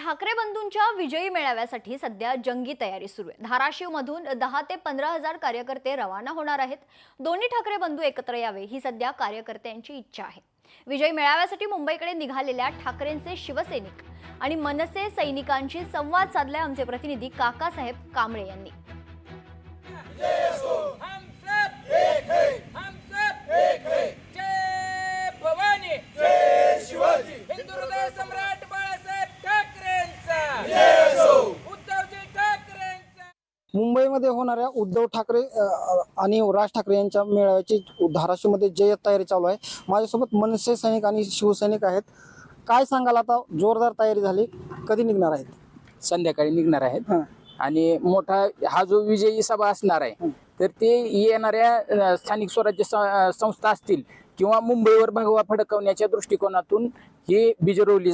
ठाकरे बंधूंच्या विजयी मेळाव्यासाठी सध्या जंगी तयारी सुरू आहे। धाराशिवमधून 10 ते 15,000 कार्यकर्ते रवाना होणार आहेत। दोन्ही ठाकरे बंधू एकत्र यावे ही सध्या कार्यकर्त्यांची इच्छा आहे। विजयी मेळाव्यासाठी मुंबईकडे निघालेल्या ठाकरेंचे शिवसैनिक आणि मनसे सैनिकांशी संवाद साधलाय आमचे प्रतिनिधी काकासाहेब कांबळे यांनी। मुंबईमध्ये होणाऱ्या उद्धव ठाकरे आणि राज ठाकरे यांच्या मेळाव्याची धाराशिवमध्ये जय्यत तयारी चालू आहे। माझ्यासोबत मनसे सैनिक आणि शिवसैनिक आहेत। काय सांगाल, आता जोरदार तयारी झाली, कधी निघणार आहेत? संध्याकाळी निघणार आहेत आणि मोठा हा जो विजयी सभा असणार आहे तर ते येणाऱ्या स्थानिक स्वराज्य संस्था असतील किंवा मुंबईवर भगवा फडकवण्याच्या दृष्टिकोनातून ही बिजरवली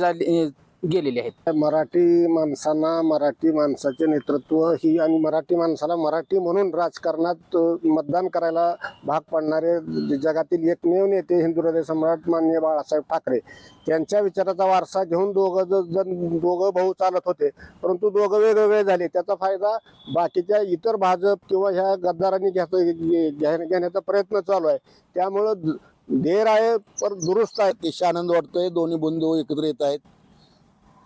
गेलेली आहेत। मराठी माणसांना, मराठी माणसाचे नेतृत्व ही आणि मराठी माणसाला मराठी म्हणून राजकारणात मतदान करायला भाग पाडणारे जगातील एकमेव नेते हिंदू हृदय सम्राट माननीय बाळासाहेब ठाकरे त्यांच्या विचाराचा वारसा घेऊन दोघं भाऊ चालत होते, परंतु दोघं वेगवेगळे झाले। त्याचा फायदा बाकीच्या इतर भाजप किंवा ह्या गद्दारांनी घेण्याचा प्रयत्न चालू आहे। त्यामुळं देर आहे पर दुरुस्त आहे। अतिशय आनंद वाटतोय। दोन्ही बंधू एकत्र येत आहेत।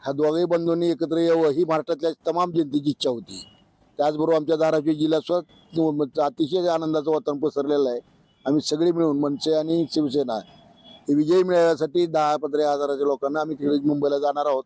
ह्या दोघेही बंधूंनी एकत्र यावं ही महाराष्ट्रातल्या तमाम जनतेची इच्छा होती। त्याचबरोबर आमच्या धाराशिव जिल्ह्यात अतिशय आनंदाचं वातावरण पसरलेलं आहे। आम्ही सगळे मिळून मनसे आणि शिवसेना हे विजयी मिळवण्यासाठी 10-15,000 लोकांना आम्ही तिकडे मुंबईला जाणार आहोत।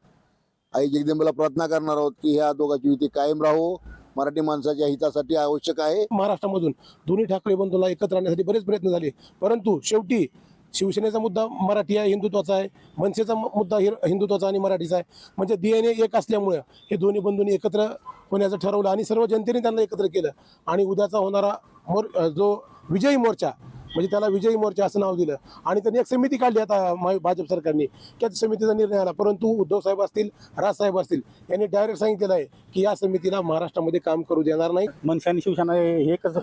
आई जगदंबेला प्रार्थना करणार आहोत की ह्या दोघांची युती कायम राहो, मराठी माणसाच्या हितासाठी आवश्यक आहे। महाराष्ट्रामधून दोन्ही ठाकरे बंधूंना एकत्र आणण्यासाठी बरेच प्रयत्न झाले, परंतु शेवटी शिवसेनेचा मुद्दा मराठी आहे, हिंदुत्वाचा आहे, मनसेचा मुद्दा हिंदुत्वाचा आणि मराठीचा आहे। म्हणजे DNA एक असल्यामुळे हे दोन्ही बंधूंनी एकत्र होण्याचं ठरवलं आणि सर्व जनतेने त्यांना एकत्र केलं आणि उद्याचा होणारा जो विजयी मोर्चा म्हणजे त्याला विजयी मोर्चा असं नाव दिलं आणि त्यांनी एक समिती काढली आता भाजप सरकारने। त्या समितीचा निर्णय आला, परंतु उद्धव साहेब असतील, राजसाहेब असतील यांनी डायरेक्ट सांगितलेलं आहे की या समितीला महाराष्ट्रामध्ये काम करू देणार नाही। मनसे आणि शिवसेना एकच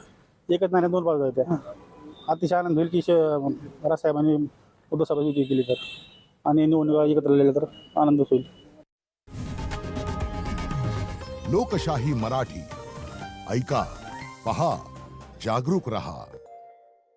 नाण्यात दोन बाजू आहेत। अतिशय आनंद होईल की राजसाहेबांनी उद्धव साहेबांची विजय केली तर आणि निवडणुका एकत्र राहिल्या तर आनंद होईल। लोकशाही मराठी ऐका, पहा, जागरूक रहा।